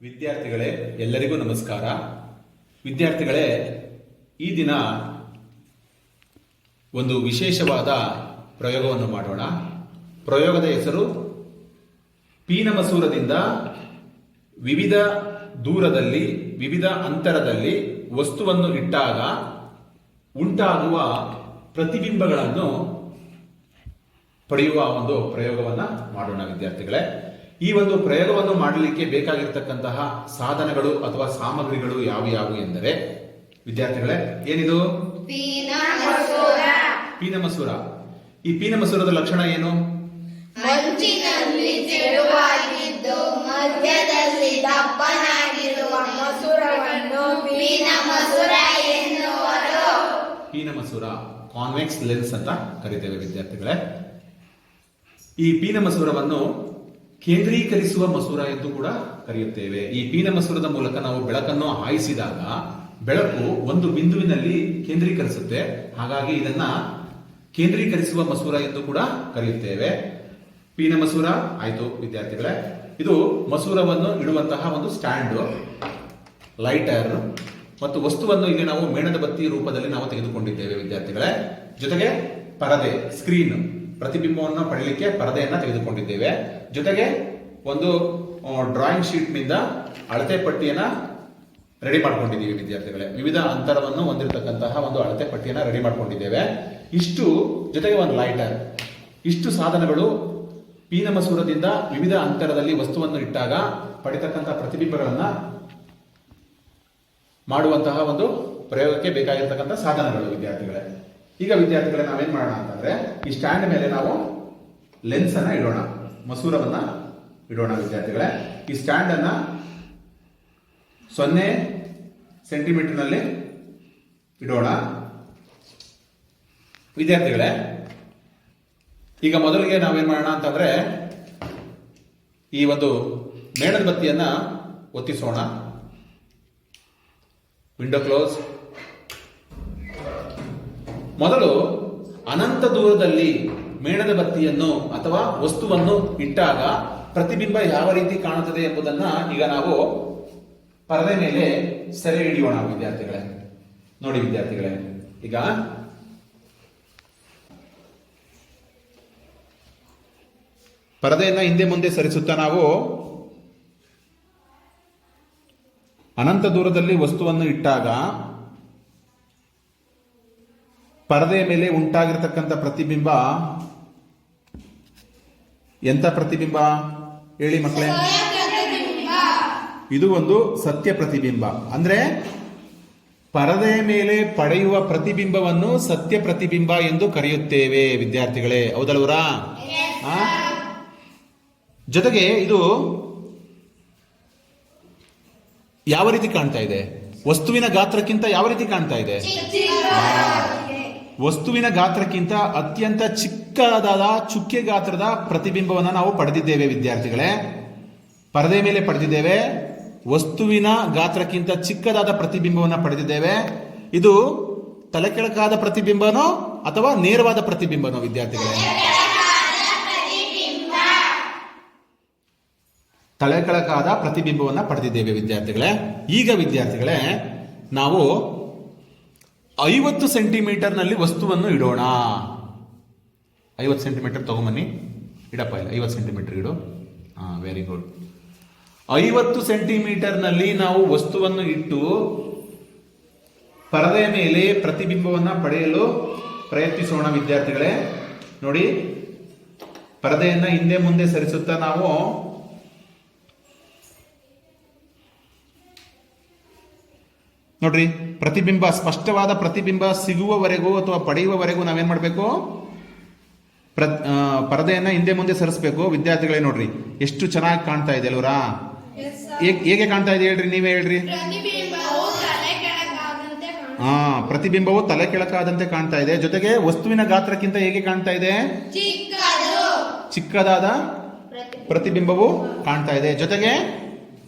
ವಿದ್ಯಾರ್ಥಿಗಳೇ, ಎಲ್ಲರಿಗೂ ನಮಸ್ಕಾರ. ವಿದ್ಯಾರ್ಥಿಗಳೇ, ಈ ದಿನ ಒಂದು ವಿಶೇಷವಾದ ಪ್ರಯೋಗವನ್ನು ಮಾಡೋಣ. ಪ್ರಯೋಗದ ಹೆಸರು ಪೀನಮಸೂರದಿಂದ ವಿವಿಧ ದೂರದಲ್ಲಿ, ವಿವಿಧ ಅಂತರದಲ್ಲಿ ವಸ್ತುವನ್ನು ಇಟ್ಟಾಗ ಉಂಟಾಗುವ ಪ್ರತಿಬಿಂಬಗಳನ್ನು ಪಡೆಯುವ ಒಂದು ಪ್ರಯೋಗವನ್ನು ಮಾಡೋಣ ವಿದ್ಯಾರ್ಥಿಗಳೇ. ಈ ಒಂದು ಪ್ರಯೋಗವನ್ನು ಮಾಡಲಿಕ್ಕೆ ಬೇಕಾಗಿರ್ತಕ್ಕಂತಹ ಸಾಧನಗಳು ಅಥವಾ ಸಾಮಗ್ರಿಗಳು ಯಾವುವು ಎಂದರೆ ವಿದ್ಯಾರ್ಥಿಗಳೇ, ಏನಿದು? ಪೀನಮಸೂರ. ಈ ಪೀನಮಸೂರದ ಲಕ್ಷಣ ಏನು? ಮಂಚಿನಲ್ಲಿ ತೆಳುವಾಗಿದ್ದು ಮಧ್ಯದಲ್ಲಿ ದಪ್ಪನಾಗಿರುವ ಮಸೂರವನ್ನು ಪೀನಮಸೂರ ಎನ್ನುವರು. ಪೀನಮಸೂರ ಕಾನ್ವೆಕ್ಸ್ ಲೆನ್ಸ್ ಅಂತ ಕರೀತೇವೆ ವಿದ್ಯಾರ್ಥಿಗಳೇ. ಈ ಪೀನಮಸೂರವನ್ನು ಕೇಂದ್ರೀಕರಿಸುವ ಮಸೂರ ಎಂದು ಕೂಡ ಕರೆಯುತ್ತೇವೆ. ಈ ಪೀನಮಸೂರದ ಮೂಲಕ ನಾವು ಬೆಳಕನ್ನು ಹಾಯಿಸಿದಾಗ ಬೆಳಕು ಒಂದು ಬಿಂದುವಿನಲ್ಲಿ ಕೇಂದ್ರೀಕರಿಸುತ್ತೆ. ಹಾಗಾಗಿ ಇದನ್ನ ಕೇಂದ್ರೀಕರಿಸುವ ಮಸೂರ ಎಂದು ಕೂಡ ಕರೆಯುತ್ತೇವೆ. ಪೀನಮಸೂರ ಆಯ್ತು ವಿದ್ಯಾರ್ಥಿಗಳೇ. ಇದು ಮಸೂರವನ್ನು ಇಡುವಂತಹ ಒಂದು ಸ್ಟ್ಯಾಂಡ್, ಲೈಟರ್ ಮತ್ತು ವಸ್ತುವನ್ನು ಇಲ್ಲಿ ನಾವು ಮೇಣದ ಬತ್ತಿ ರೂಪದಲ್ಲಿ ನಾವು ತೆಗೆದುಕೊಂಡಿದ್ದೇವೆ ವಿದ್ಯಾರ್ಥಿಗಳೇ. ಜೊತೆಗೆ ಪರದೆ, ಸ್ಕ್ರೀನ್, ಪ್ರತಿಬಿಂಬವನ್ನು ಪಡೆಯಲಿಕ್ಕೆ ಪರದೆಯನ್ನ ತೆಗೆದುಕೊಂಡಿದ್ದೇವೆ. ಜೊತೆಗೆ ಒಂದು ಡ್ರಾಯಿಂಗ್ ಶೀಟ್ ನಿಂದ ಅಳತೆ ಪಟ್ಟಿಯನ್ನ ರೆಡಿ ಮಾಡ್ಕೊಂಡಿದ್ದೀವಿ ವಿದ್ಯಾರ್ಥಿಗಳೇ. ವಿವಿಧ ಅಂತರವನ್ನು ಹೊಂದಿರತಕ್ಕಂತಹ ಒಂದು ಅಳತೆ ಪಟ್ಟಿಯನ್ನ ರೆಡಿ ಮಾಡ್ಕೊಂಡಿದ್ದೇವೆ. ಇಷ್ಟು ಜೊತೆಗೆ ಒಂದು ಲೈಟರ್, ಇಷ್ಟು ಸಾಧನಗಳು ಪೀನಮಸೂರದಿಂದ ವಿವಿಧ ಅಂತರದಲ್ಲಿ ವಸ್ತುವನ್ನು ಇಟ್ಟಾಗ ಪಡಿತಕ್ಕಂತಹ ಪ್ರತಿಬಿಂಬಗಳನ್ನ ಮಾಡುವಂತಹ ಒಂದು ಪ್ರಯೋಗಕ್ಕೆ ಬೇಕಾಗಿರ್ತಕ್ಕಂಥ ಸಾಧನಗಳು ವಿದ್ಯಾರ್ಥಿಗಳೇ. ಈಗ ವಿದ್ಯಾರ್ಥಿಗಳೇ, ನಾವೇನ್ ಮಾಡೋಣ ಅಂತಂದ್ರೆ ಈ ಸ್ಟ್ಯಾಂಡ್ ಮೇಲೆ ನಾವು ಲೆನ್ಸ್ ಅನ್ನ ಇಡೋಣ, ಮಸೂರವನ್ನ ಇಡೋಣ ವಿದ್ಯಾರ್ಥಿಗಳೇ. ಈ ಸ್ಟ್ಯಾಂಡ್ ಅನ್ನ 0 ಸೆಂಟಿಮೀಟರ್ ನಲ್ಲಿ ಇಡೋಣ ವಿದ್ಯಾರ್ಥಿಗಳೇ. ಈಗ ಮೊದಲಿಗೆ ನಾವೇನ್ ಮಾಡೋಣ ಅಂತಂದ್ರೆ ಈ ಒಂದು ಮೇಣದ ಬತ್ತಿಯನ್ನ ಒತ್ತಿಸೋಣ. Window close. ಮೊದಲು ಅನಂತ ದೂರದಲ್ಲಿ ಮೇಣದ ಬತ್ತಿಯನ್ನು ಅಥವಾ ವಸ್ತುವನ್ನು ಇಟ್ಟಾಗ ಪ್ರತಿಬಿಂಬ ಯಾವ ರೀತಿ ಕಾಣುತ್ತದೆ ಎಂಬುದನ್ನ ಈಗ ನಾವು ಪರದೆ ಮೇಲೆ ಸೆರೆ ಹಿಡಿಯೋಣ ವಿದ್ಯಾರ್ಥಿಗಳೇ. ನೋಡಿ ವಿದ್ಯಾರ್ಥಿಗಳೇ, ಈಗ ಪರದೆಯನ್ನ ಹಿಂದೆ ಮುಂದೆ ಸರಿಸುತ್ತಾ ನಾವು ಅನಂತ ದೂರದಲ್ಲಿ ವಸ್ತುವನ್ನು ಇಟ್ಟಾಗ ಪರದೆಯ ಮೇಲೆ ಉಂಟಾಗಿರತಕ್ಕಂಥ ಪ್ರತಿಬಿಂಬ ಎಂತ ಪ್ರತಿಬಿಂಬ ಹೇಳಿ ಮಕ್ಕಳೇ? ಇದು ಒಂದು ಸತ್ಯ ಪ್ರತಿಬಿಂಬ. ಅಂದ್ರೆ ಪರದೆಯ ಮೇಲೆ ಪಡೆಯುವ ಪ್ರತಿಬಿಂಬವನ್ನು ಸತ್ಯ ಪ್ರತಿಬಿಂಬ ಎಂದು ಕರೆಯುತ್ತೇವೆ ವಿದ್ಯಾರ್ಥಿಗಳೇ. ಹೌದಲ್ವರಾ? ಜೊತೆಗೆ ಇದು ಯಾವ ರೀತಿ ಕಾಣ್ತಾ ಇದೆ? ವಸ್ತುವಿನ ಗಾತ್ರಕ್ಕಿಂತ ಯಾವ ರೀತಿ ಕಾಣ್ತಾ ಇದೆ? ವಸ್ತುವಿನ ಗಾತ್ರಕ್ಕಿಂತ ಅತ್ಯಂತ ಚಿಕ್ಕದಾದ ಚುಕ್ಕೆ ಗಾತ್ರದ ಪ್ರತಿಬಿಂಬವನ್ನು ನಾವು ಪಡೆದಿದ್ದೇವೆ ವಿದ್ಯಾರ್ಥಿಗಳೇ. ಪರದೆ ಮೇಲೆ ಪಡೆದಿದ್ದೇವೆ. ವಸ್ತುವಿನ ಗಾತ್ರಕ್ಕಿಂತ ಚಿಕ್ಕದಾದ ಪ್ರತಿಬಿಂಬವನ್ನು ಪಡೆದಿದ್ದೇವೆ. ಇದು ತಲೆಕೆಳಕಾದ ಪ್ರತಿಬಿಂಬನೋ ಅಥವಾ ನೇರವಾದ ಪ್ರತಿಬಿಂಬನೋ ವಿದ್ಯಾರ್ಥಿಗಳೇ? ತಲೆಕೆಳಕಾದ ಪ್ರತಿಬಿಂಬವನ್ನು ಪಡೆದಿದ್ದೇವೆ ವಿದ್ಯಾರ್ಥಿಗಳೇ. ಈಗ ವಿದ್ಯಾರ್ಥಿಗಳೇ, ನಾವು 50 ಸೆಂಟಿಮೀಟರ್ ನಲ್ಲಿ ವಸ್ತುವನ್ನು ಇಡೋಣ. 50 ಸೆಂಟಿಮೀಟರ್ ತಗೊಂಬನ್ನಿ, ಇಡಪ್ಪ. ಇಲ್ಲ, 50 ಸೆಂಟಿಮೀಟರ್ ಇಡು. Very good. 50 ಸೆಂಟಿಮೀಟರ್ ನಲ್ಲಿ ನಾವು ವಸ್ತುವನ್ನು ಇಟ್ಟು ಪರದೆಯ ಮೇಲೆ ಪ್ರತಿಬಿಂಬವನ್ನು ಪಡೆಯಲು ಪ್ರಯತ್ನಿಸೋಣ ವಿದ್ಯಾರ್ಥಿಗಳೇ. ನೋಡಿ, ಪರದೆಯನ್ನ ಹಿಂದೆ ಮುಂದೆ ಸರಿಸುತ್ತಾ ನಾವು ನೋಡ್ರಿ, ಪ್ರತಿಬಿಂಬ, ಸ್ಪಷ್ಟವಾದ ಪ್ರತಿಬಿಂಬ ಸಿಗುವವರೆಗೂ ಅಥವಾ ಪಡೆಯುವವರೆಗೂ ನಾವೇನ್ ಮಾಡಬೇಕು? ಪರದೆಯನ್ನ ಹಿಂದೆ ಮುಂದೆ ಸರಿಸಬೇಕು ವಿದ್ಯಾರ್ಥಿಗಳೇ. ನೋಡ್ರಿ, ಎಷ್ಟು ಚೆನ್ನಾಗಿ ಕಾಣ್ತಾ ಇದೆ ಅಲ್ವರಾ? ಹೇಗೆ ಕಾಣ್ತಾ ಇದೆ ಹೇಳ್ರಿ, ನೀವೇ ಹೇಳ್ರಿ. ಪ್ರತಿಬಿಂಬವು ತಲೆ ಕೆಳಕಾದಂತೆ ಕಾಣ್ತಾ ಇದೆ. ಜೊತೆಗೆ ವಸ್ತುವಿನ ಗಾತ್ರಕ್ಕಿಂತ ಹೇಗೆ ಕಾಣ್ತಾ ಇದೆ? ಚಿಕ್ಕದಾದ ಪ್ರತಿಬಿಂಬವು ಕಾಣ್ತಾ ಇದೆ. ಜೊತೆಗೆ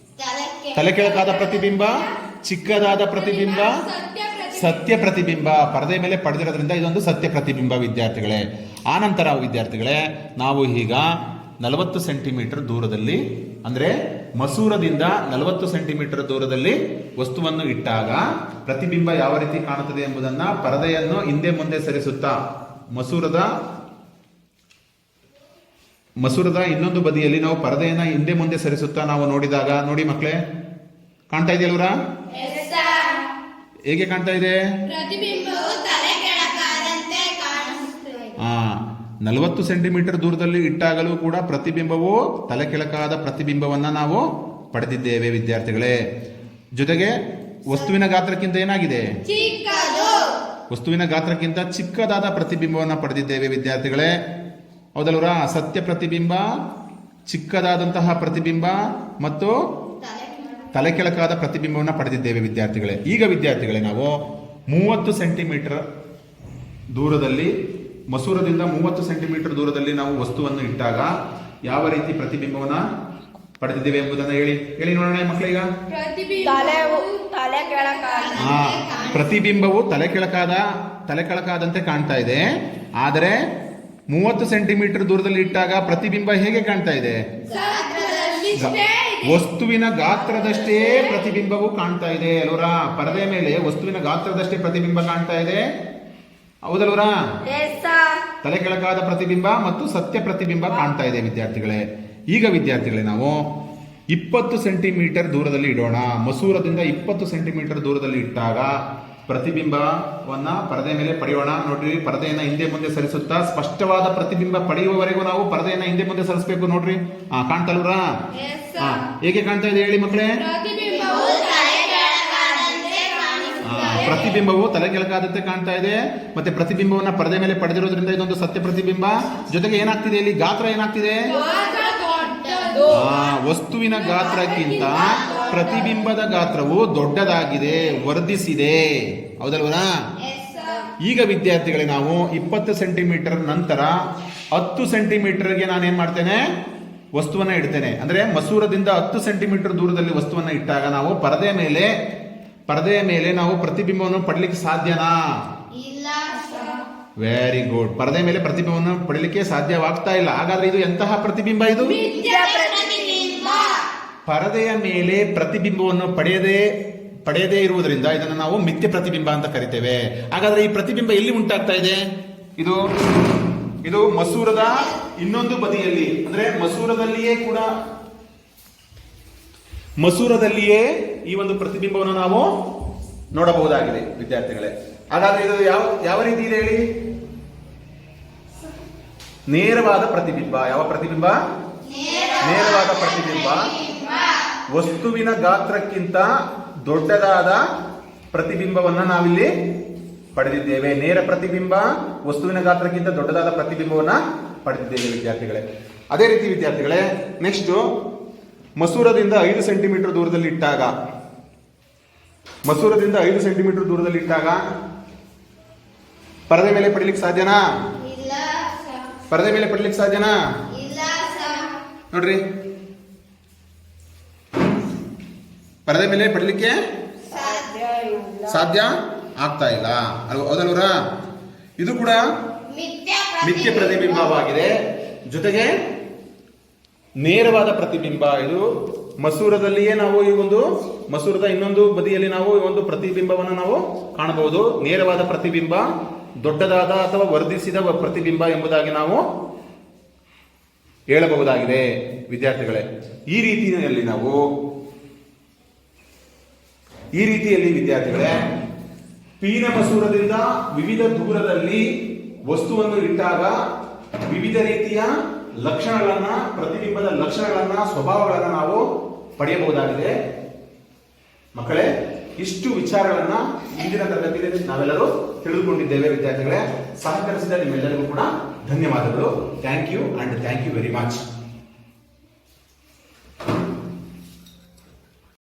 ತಲೆ ಕೆಳಕಾದ ಪ್ರತಿಬಿಂಬ, ಚಿಕ್ಕದಾದ ಪ್ರತಿಬಿಂಬ, ಸತ್ಯ ಪ್ರತಿಬಿಂಬ ಪರದೆ ಮೇಲೆ ಪಡೆದಿರೋದ್ರಿಂದ ಇದೊಂದು ಸತ್ಯ ಪ್ರತಿಬಿಂಬ ವಿದ್ಯಾರ್ಥಿಗಳೇ. ಆನಂತರ ವಿದ್ಯಾರ್ಥಿಗಳೇ, ನಾವು ಈಗ 40 ಸೆಂಟಿಮೀಟರ್ ದೂರದಲ್ಲಿ, ಅಂದ್ರೆ ಮಸೂರದಿಂದ 40 ಸೆಂಟಿಮೀಟರ್ ದೂರದಲ್ಲಿ ವಸ್ತುವನ್ನು ಇಟ್ಟಾಗ ಪ್ರತಿಬಿಂಬ ಯಾವ ರೀತಿ ಕಾಣುತ್ತದೆ ಎಂಬುದನ್ನ ಪರದೆಯನ್ನು ಹಿಂದೆ ಮುಂದೆ ಸರಿಸುತ್ತಾ ಮಸೂರದ ಇನ್ನೊಂದು ಬದಿಯಲ್ಲಿ ನಾವು ಪರದೆಯನ್ನ ಹಿಂದೆ ಮುಂದೆ ಸರಿಸುತ್ತಾ ನಾವು ನೋಡಿದಾಗ ನೋಡಿ ಮಕ್ಕಳೇ, ಕಾಣ್ತಾ ಇದೆಯಲ್ವರ? ಹೇಗೆ ಕಾಣ್ತಾ ಇದೆ? ಪ್ರತಿಬಿಂಬವು ತಲೆ ಕೆಳಕಾದಂತೆ ಕಾಣಿಸುತ್ತದೆ. 40 ಸೆಂಟಿಮೀಟರ್ ದೂರದಲ್ಲಿ ಇಟ್ಟಾಗಲೂ ಕೂಡ ಪ್ರತಿಬಿಂಬವು ತಲೆ ಕೆಳಕಾದ ಪ್ರತಿಬಿಂಬವನ್ನ ನಾವು ಪಡೆದಿದ್ದೇವೆ ವಿದ್ಯಾರ್ಥಿಗಳೇ. ಜೊತೆಗೆ ವಸ್ತುವಿನ ಗಾತ್ರಕ್ಕಿಂತ ಏನಾಗಿದೆ? ಚಿಕ್ಕದು. ವಸ್ತುವಿನ ಗಾತ್ರಕ್ಕಿಂತ ಚಿಕ್ಕದಾದ ಪ್ರತಿಬಿಂಬವನ್ನ ಪಡೆದಿದ್ದೇವೆ ವಿದ್ಯಾರ್ಥಿಗಳೇ. ಹೌದಲ್ವರ? ಸತ್ಯ ಪ್ರತಿಬಿಂಬ, ಚಿಕ್ಕದಾದಂತಹ ಪ್ರತಿಬಿಂಬ ಮತ್ತು ತಲೆ ಕೆಳಕಾದ ಪ್ರತಿಬಿಂಬವನ್ನು ಪಡೆದಿದ್ದೇವೆ ವಿದ್ಯಾರ್ಥಿಗಳೇ. ಈಗ ವಿದ್ಯಾರ್ಥಿಗಳೇ, ನಾವು 30 ಸೆಂಟಿಮೀಟರ್ ದೂರದಲ್ಲಿ, ಮಸೂರದಿಂದ 30 ಸೆಂಟಿಮೀಟರ್ ದೂರದಲ್ಲಿ ನಾವು ವಸ್ತುವನ್ನು ಇಟ್ಟಾಗ ಯಾವ ರೀತಿ ಪ್ರತಿಬಿಂಬವನ್ನ ಪಡೆದಿದ್ದೇವೆ ಎಂಬುದನ್ನು ಹೇಳಿ ನೋಡೋಣ ಮಕ್ಕಳೀಗ. ಪ್ರತಿಬಿಂಬವು ತಲೆ ಕೆಳಕಾದಂತೆ ಕಾಣ್ತಾ ಇದೆ. ಆದರೆ 30 ಸೆಂಟಿಮೀಟರ್ ದೂರದಲ್ಲಿ ಇಟ್ಟಾಗ ಪ್ರತಿಬಿಂಬ ಹೇಗೆ ಕಾಣ್ತಾ ಇದೆ? ವಸ್ತುವಿನ ಗಾತ್ರದಷ್ಟೇ ಪ್ರತಿಬಿಂಬವು ಕಾಣ್ತಾ ಇದೆ ಅಲ್ವರ? ಪರದೆ ಮೇಲೆ ವಸ್ತುವಿನ ಗಾತ್ರದಷ್ಟೇ ಪ್ರತಿಬಿಂಬ ಕಾಣ್ತಾ ಇದೆ, ಹೌದಲ್ವರ? ತಲೆ ಕೆಳಕಾದ ಪ್ರತಿಬಿಂಬ ಮತ್ತು ಸತ್ಯ ಪ್ರತಿಬಿಂಬ ಕಾಣ್ತಾ ಇದೆ ವಿದ್ಯಾರ್ಥಿಗಳೇ. ಈಗ ವಿದ್ಯಾರ್ಥಿಗಳೇ, ನಾವು 20 ಸೆಂಟಿಮೀಟರ್ ದೂರದಲ್ಲಿ ಇಡೋಣ. ಮಸೂರದಿಂದ 20 ಸೆಂಟಿಮೀಟರ್ ದೂರದಲ್ಲಿ ಇಟ್ಟಾಗ ಪ್ರತಿಬಿಂಬವನ್ನ ಪರದೆ ಮೇಲೆ ಪಡೆಯೋಣ. ನೋಡ್ರಿ, ಪರದೆಯನ್ನ ಹಿಂದೆ ಮುಂದೆ ಸರಿಸುತ್ತಾ ಸ್ಪಷ್ಟವಾದ ಪ್ರತಿಬಿಂಬ ಪಡೆಯುವವರೆಗೂ ನಾವು ಪರದೆಯನ್ನ ಹಿಂದೆ ಮುಂದೆ ಸರಿಸಬೇಕು. ನೋಡ್ರಿ, ಕಾಣ್ತಲ್ವ್ರಾ? ಹೇಗೆ ಕಾಣ್ತಾ ಇದೆ ಹೇಳಿ ಮಕ್ಕಳೇ? ಪ್ರತಿಬಿಂಬವು ತಲೆ ಕೆಳಕಾದಂತೆ ಕಾಣ್ತಾ ಇದೆ. ಮತ್ತೆ ಪ್ರತಿಬಿಂಬವನ್ನ ಪರದೆ ಮೇಲೆ ಪಡೆದಿರೋದ್ರಿಂದ ಇದೊಂದು ಸತ್ಯ ಪ್ರತಿಬಿಂಬ. ಜೊತೆಗೆ ಏನಾಗ್ತಿದೆ ಇಲ್ಲಿ? ಗಾತ್ರ ಏನಾಗ್ತಿದೆ? ವಸ್ತುವಿನ ಗಾತ್ರಕ್ಕಿಂತ ಪ್ರತಿಬಿಂಬದ ಗಾತ್ರವು ದೊಡ್ಡದಾಗಿದೆ, ವರ್ಧಿಸಿದೆ, ಹೌದಲ್ವರ? ಈಗ ವಿದ್ಯಾರ್ಥಿಗಳೇ, ನಾವು 20 ಸೆಂಟಿಮೀಟರ್ ನಂತರ 10 ಸೆಂಟಿಮೀಟರ್ಗೆ ನಾನೇನ್ ಮಾಡ್ತೇನೆ? ವಸ್ತುವನ್ನ ಇಡ್ತೇನೆ. ಅಂದ್ರೆ ಮಸೂರದಿಂದ 10 ಸೆಂಟಿಮೀಟರ್ ದೂರದಲ್ಲಿ ವಸ್ತುವನ್ನ ಇಟ್ಟಾಗ ನಾವು ಪರದೆಯ ಮೇಲೆ ನಾವು ಪ್ರತಿಬಿಂಬವನ್ನು ಪಡಲಿಕ್ಕೆ ಸಾಧ್ಯನಾ? Very good. ಪರದೆ ಮೇಲೆ ಪ್ರತಿಬಿಂಬವನ್ನು ಪಡಲಿಕ್ಕೆ ಸಾಧ್ಯವಾಗ್ತಾ ಇಲ್ಲ. ಹಾಗಾದ್ರೆ ಇದು ಎಂತಹ ಪ್ರತಿಬಿಂಬ? ಇದು ಪರದೆಯ ಮೇಲೆ ಪ್ರತಿಬಿಂಬವನ್ನು ಪಡೆಯದೇ ಇರುವುದರಿಂದ ಇದನ್ನು ನಾವು ಮಿಥ್ಯ ಪ್ರತಿಬಿಂಬ ಅಂತ ಕರಿತೇವೆ. ಹಾಗಾದ್ರೆ ಈ ಪ್ರತಿಬಿಂಬ ಎಲ್ಲಿ ಉಂಟಾಗ್ತಾ ಇದೆ? ಇದು ಮಸೂರದ ಇನ್ನೊಂದು ಬದಿಯಲ್ಲಿ, ಅಂದ್ರೆ ಮಸೂರದಲ್ಲಿಯೇ ಈ ಒಂದು ಪ್ರತಿಬಿಂಬವನ್ನು ನಾವು ನೋಡಬಹುದಾಗಿದೆ ವಿದ್ಯಾರ್ಥಿಗಳೇ. ಹಾಗಾದ್ರೆ ಇದು ಯಾವ ರೀತಿ ಇದೆ ಹೇಳಿ? ನೇರವಾದ ಪ್ರತಿಬಿಂಬ. ಯಾವ ಪ್ರತಿಬಿಂಬ? ನೇರವಾದ ಪ್ರತಿಬಿಂಬ. ವಸ್ತುವಿನ ಗಾತ್ರಕ್ಕಿಂತ ದೊಡ್ಡದಾದ ಪ್ರತಿಬಿಂಬವನ್ನ ನಾವಿಲ್ಲಿ ಪಡೆದಿದ್ದೇವೆ. ನೇರ ಪ್ರತಿಬಿಂಬ, ವಸ್ತುವಿನ ಗಾತ್ರಕ್ಕಿಂತ ದೊಡ್ಡದಾದ ಪ್ರತಿಬಿಂಬವನ್ನ ಪಡೆದಿದ್ದೇವೆ ವಿದ್ಯಾರ್ಥಿಗಳೇ. ಅದೇ ರೀತಿ ವಿದ್ಯಾರ್ಥಿಗಳೇ, ನೆಕ್ಸ್ಟ್ ಮಸೂರದಿಂದ 5 ಸೆಂಟಿಮೀಟರ್ ದೂರದಲ್ಲಿ ಇಟ್ಟಾಗ ಪರದೆ ಮೇಲೆ ಪಡಲಿಕ್ಕೆ ಸಾಧ್ಯನಾ? ಪರದೆ ಮೇಲೆ ಪಡಲಿಕ್ಕೆ ಸಾಧ್ಯನಾ? ನೋಡ್ರಿ, ಪರದೆ ಮೇಲೆ ಪಡಲಿಕ್ಕೆ ಸಾಧ್ಯ ಆಗ್ತಾ ಇಲ್ಲ, ಹೌದಲ್ವರ? ಇದು ಕೂಡ ಮಿಥ್ಯ ಪ್ರತಿಬಿಂಬವಾಗಿದೆ. ಜೊತೆಗೆ ನೇರವಾದ ಪ್ರತಿಬಿಂಬ. ಇದು ಮಸೂರದಲ್ಲಿಯೇ ನಾವು ಈ ಒಂದು ಮಸೂರದ ಇನ್ನೊಂದು ಬದಿಯಲ್ಲಿ ನಾವು ಈ ಒಂದು ಪ್ರತಿಬಿಂಬವನ್ನು ನಾವು ಕಾಣಬಹುದು. ನೇರವಾದ ಪ್ರತಿಬಿಂಬ, ದೊಡ್ಡದಾದ ಅಥವಾ ವರ್ಧಿಸಿದ ಪ್ರತಿಬಿಂಬ ಎಂಬುದಾಗಿ ನಾವು ಹೇಳಬಹುದಾಗಿದೆ ವಿದ್ಯಾರ್ಥಿಗಳೇ. ಈ ರೀತಿಯಲ್ಲಿ ವಿದ್ಯಾರ್ಥಿಗಳೇ, ಪೀನ ಮಸೂರದಿಂದ ವಿವಿಧ ದೂರದಲ್ಲಿ ವಸ್ತುವನ್ನು ಇಟ್ಟಾಗ ವಿವಿಧ ರೀತಿಯ ಲಕ್ಷಣಗಳನ್ನ, ಪ್ರತಿಬಿಂಬದ ಲಕ್ಷಣಗಳನ್ನ, ಸ್ವಭಾವಗಳನ್ನ ನಾವು ಪಡೆಯಬಹುದಾಗಿದೆ ಮಕ್ಕಳೇ. ಇಷ್ಟು ವಿಚಾರಗಳನ್ನ ಇಂದಿನ ತರಗತಿಯಲ್ಲಿ ನಾವೆಲ್ಲರೂ ತಿಳಿದುಕೊಂಡಿದ್ದೇವೆ ವಿದ್ಯಾರ್ಥಿಗಳೇ. ಸಹಕರಿಸಿದ ನಿಮ್ಮೆಲ್ಲರಿಗೂ ಕೂಡ ಧನ್ಯವಾದಗಳು. Thank you and thank you very much.